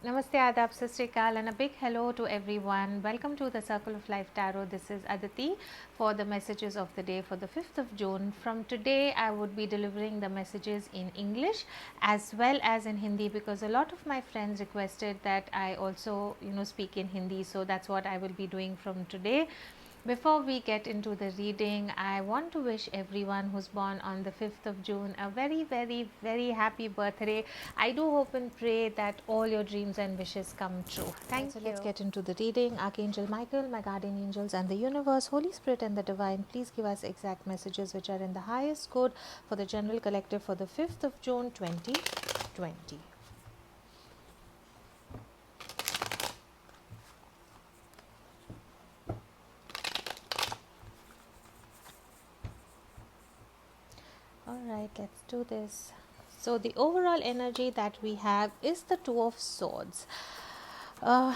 Namaste, Adab, Sat Sri Akal, and a big hello to everyone. Welcome to the Circle of Life Tarot. This is Aditi for the messages of the day for the 5th of June. From today, I would be delivering the messages in English as well as in Hindi because a lot of my friends requested that I also, speak in Hindi. So that's what I will be doing from today. Before we get into the reading, I want to wish everyone who's born on the 5th of June a very, very, very happy birthday. I do hope and pray that all your dreams and wishes come true. Thank you. So let's get into the reading. Archangel Michael, my guardian angels, and the universe, Holy Spirit, and the divine, please give us exact messages which are in the highest good for the general collective for the 5th of June 2020. Alright, let's do this. So, the overall energy that we have is the Two of Swords. Uh,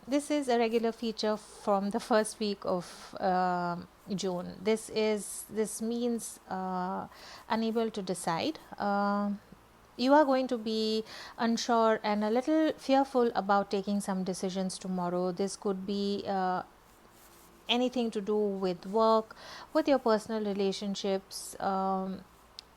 this is a regular feature from the first week of June. This means unable to decide. You are going to be unsure and a little fearful about taking some decisions tomorrow. This could be anything to do with work, with your personal relationships.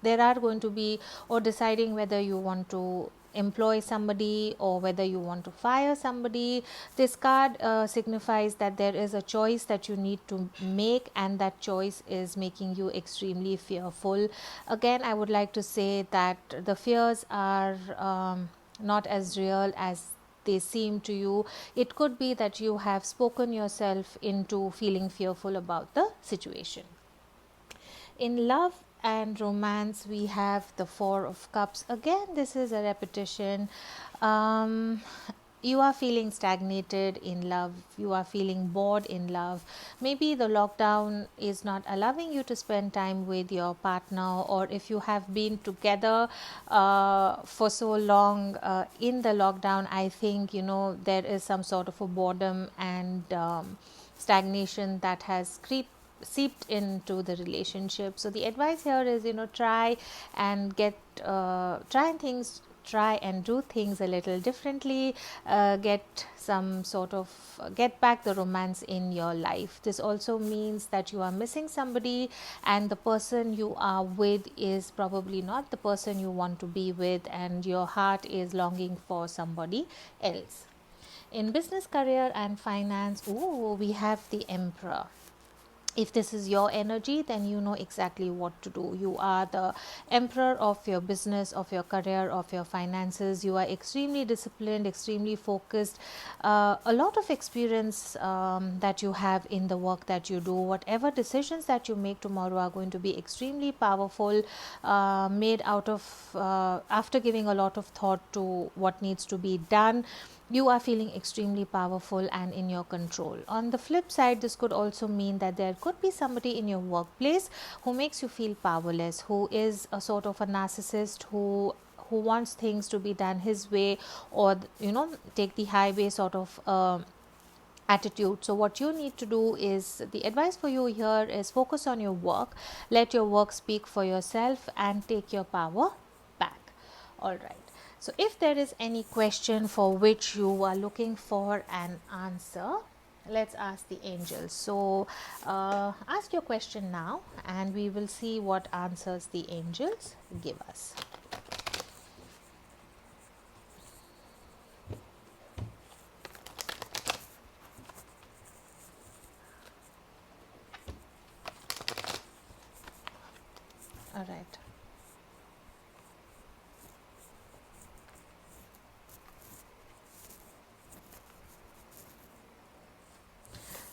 There are going to be, or deciding whether you want to employ somebody or whether you want to fire somebody. This card signifies that there is a choice that you need to make, and that choice is making you extremely fearful. Again, I would like to say that the fears are not as real as they seem to you. It could be that you have spoken yourself into feeling fearful about the situation. In love and romance, we have the Four of Cups. Again, this is a repetition. You are feeling stagnated in love, you are feeling bored in love. Maybe the lockdown is not allowing you to spend time with your partner, or if you have been together for so long in the lockdown, I think there is some sort of a boredom and stagnation that has seeped into the relationship. So the advice here is try and try and do things a little differently. Get back the romance in your life. This also means that you are missing somebody, and the person you are with is probably not the person you want to be with, and your heart is longing for somebody else. In business, career, and finance, we have the Emperor. If this is your energy, then you know exactly what to do. You are the emperor of your business, of your career, of your finances. You are extremely disciplined, extremely focused, a lot of experience that you have in the work that you do. Whatever decisions that you make tomorrow are going to be extremely powerful, made out of after giving a lot of thought to what needs to be done. You are feeling extremely powerful and in your control. On the flip side, this could also mean that there could be somebody in your workplace who makes you feel powerless, who is a sort of a narcissist, who wants things to be done his way, or take the highway sort of attitude. So what you need to do is, the advice for you here is, focus on your work, let your work speak for yourself, and take your power back. All right. So if there is any question for which you are looking for an answer, let's ask the angels. So ask your question now, and we will see what answers the angels give us. All right.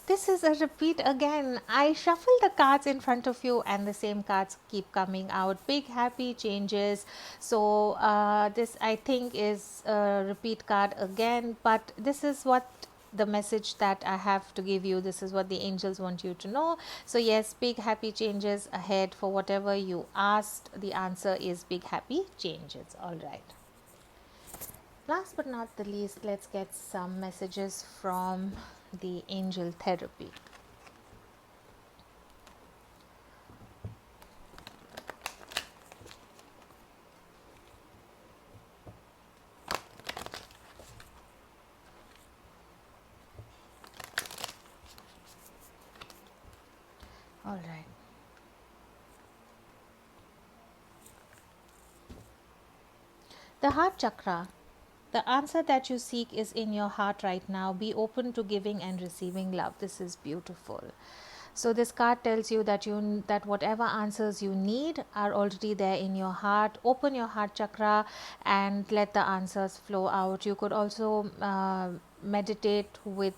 This is a repeat again. I shuffle the cards in front of you and the same cards keep coming out. Big happy changes. So this, I think, is a repeat card again, but this is what the message that I have to give you. This is what the angels want you to know. So yes, big happy changes ahead. For whatever you asked, the answer is big happy changes. All right. Last but not the least, let's get some messages from the angel therapy. The heart chakra. The answer that you seek is in your heart right now. Be open to giving and receiving love. This is beautiful. So this card tells you that whatever answers you need are already there in your heart. Open your heart chakra and let the answers flow out. You could also meditate with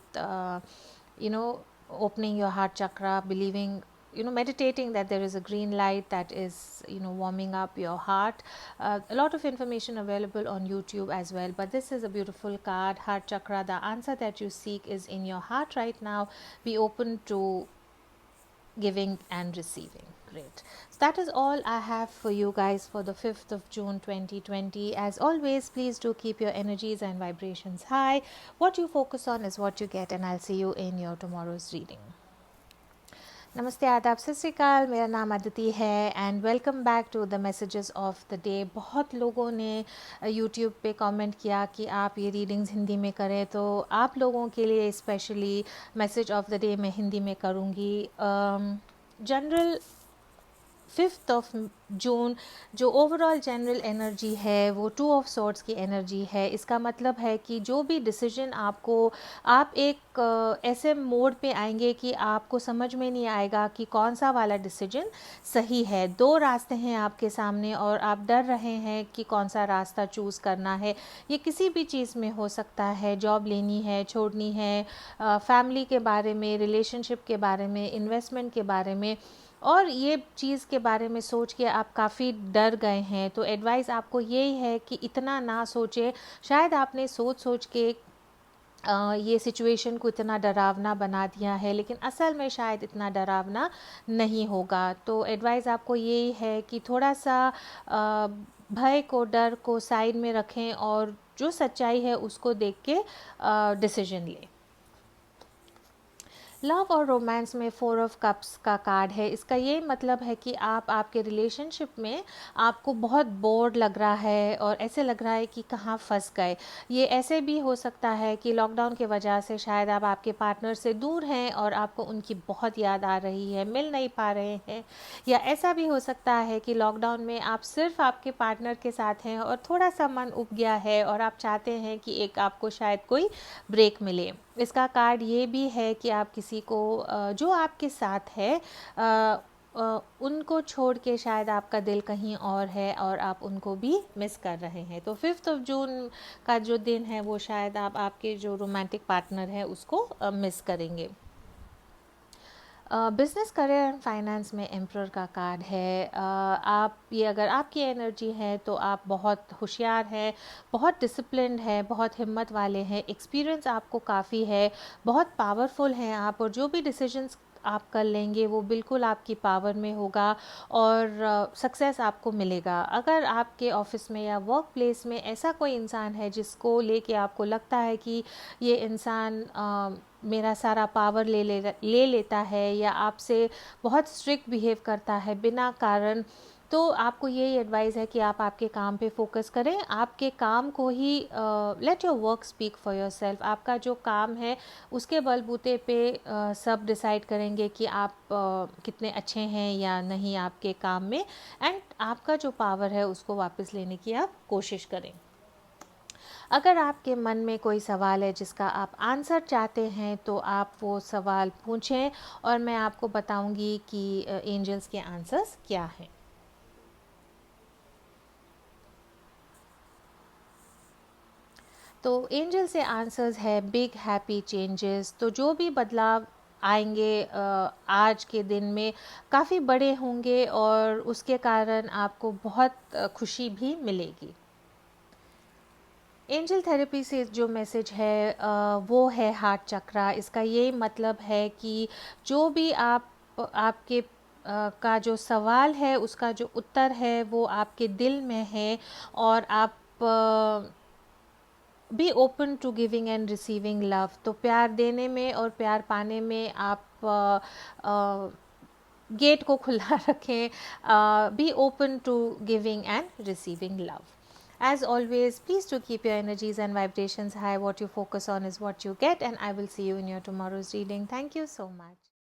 you know opening your heart chakra, believing, meditating that there is a green light that is, warming up your heart. A lot of information available on YouTube as well, but this is a beautiful card. Heart chakra, the answer that you seek is in your heart right now. Be open to giving and receiving. Great. So that is all I have for you guys for the 5th of June 2020. As always, please do keep your energies and vibrations high. What you focus on is what you get, and I'll see you in your tomorrow's reading. नमस्ते, आदाब, सत श्री अकाल। मेरा नाम अदिति है and welcome back to the messages of the day. बहुत लोगों ने यूट्यूब पे कमेंट किया कि आप ये रीडिंग्स हिंदी में करें, तो आप लोगों के लिए specially message of the day मैं हिंदी में करूँगी। जनरल 5th ऑफ जून जो ओवरऑल जनरल एनर्जी है वो 2 ऑफ सॉर्ड्स की एनर्जी है। इसका मतलब है कि जो भी डिसीजन आप एक ऐसे मोड पे आएंगे कि आपको समझ में नहीं आएगा कि कौन सा वाला डिसीजन सही है। 2 रास्ते हैं आपके सामने और आप डर रहे हैं कि कौन सा रास्ता चूज़ करना है। ये किसी भी चीज़ में हो सकता है, जॉब लेनी है, छोड़नी है, फैमिली के बारे में, रिलेशनशिप के बारे में, इन्वेस्टमेंट के बारे में, और ये चीज़ के बारे में सोच के आप काफ़ी डर गए हैं। तो एडवाइस आपको यही है कि इतना ना सोचें। शायद आपने सोच के ये सिचुएशन को इतना डरावना बना दिया है, लेकिन असल में शायद इतना डरावना नहीं होगा। तो एडवाइस आपको यही है कि थोड़ा सा भय को, डर को साइड में रखें और जो सच्चाई है उसको देख के डिसीजन लें। लव और रोमांस में 4 ऑफ कप्स का कार्ड है। इसका ये मतलब है कि आपके रिलेशनशिप में आपको बहुत बोर्ड लग रहा है और ऐसे लग रहा है कि कहाँ फंस गए। ये ऐसे भी हो सकता है कि लॉकडाउन की वजह से शायद आप आपके पार्टनर से दूर हैं और आपको उनकी बहुत याद आ रही है, मिल नहीं पा रहे हैं। या ऐसा भी हो सकता है कि लॉकडाउन में आप सिर्फ आपके पार्टनर के साथ हैं और थोड़ा सा मन उब गया है और आप चाहते हैं कि एक आपको शायद कोई ब्रेक मिले। इसका कार्ड ये भी है कि आप किसी को जो आपके साथ है उनको छोड़ के शायद आपका दिल कहीं और है और आप उनको भी मिस कर रहे हैं। तो 5th ऑफ जून का जो दिन है वो शायद आप आपके जो रोमांटिक पार्टनर है उसको मिस करेंगे। बिजनेस, करियर एंड फाइनेंस में एम्परर का कार्ड है। अगर आपकी एनर्जी है तो आप बहुत होशियार हैं, बहुत डिसिप्लिन्ड हैं, बहुत हिम्मत वाले हैं, एक्सपीरियंस आपको काफ़ी है, बहुत पावरफुल हैं आप, और जो भी डिसीजंस आप कर लेंगे वो बिल्कुल आपकी पावर में होगा और सक्सेस आपको मिलेगा। अगर आपके ऑफिस में या वर्क प्लेस में ऐसा कोई इंसान है जिसको लेके आपको लगता है कि ये इंसान मेरा सारा पावर ले लेता है या आपसे बहुत स्ट्रिक्ट बिहेव करता है बिना कारण, तो आपको यही एडवाइस है कि आप आपके काम पे फोकस करें। आपके काम को ही let your work speak for yourself. आपका जो काम है उसके बलबूते पे सब डिसाइड करेंगे कि आप कितने अच्छे हैं या नहीं आपके काम में, एंड आपका जो पावर है उसको वापस लेने की आप कोशिश करें। अगर आपके मन में कोई सवाल है जिसका आप आंसर चाहते हैं तो आप वो सवाल पूछें और मैं आपको बताऊंगी कि एंजल्स के आंसर्स क्या हैं। तो एंजल से आंसर्स है बिग हैप्पी चेंजेस। तो जो भी बदलाव आएंगे आज के दिन में काफ़ी बड़े होंगे और उसके कारण आपको बहुत खुशी भी मिलेगी। एंजल थेरेपी से जो मैसेज है वो है हार्ट चक्रा। इसका ये मतलब है कि जो भी आपके का जो सवाल है उसका जो उत्तर है वो आपके दिल में है, और आप be open to giving and receiving love. तो प्यार देने में और प्यार पाने में आप गेट को खुला रखें। Be open to giving and receiving love. As always, please do keep your energies and vibrations high. What you focus on is what you get, and I will see you in your tomorrow's reading. Thank you so much.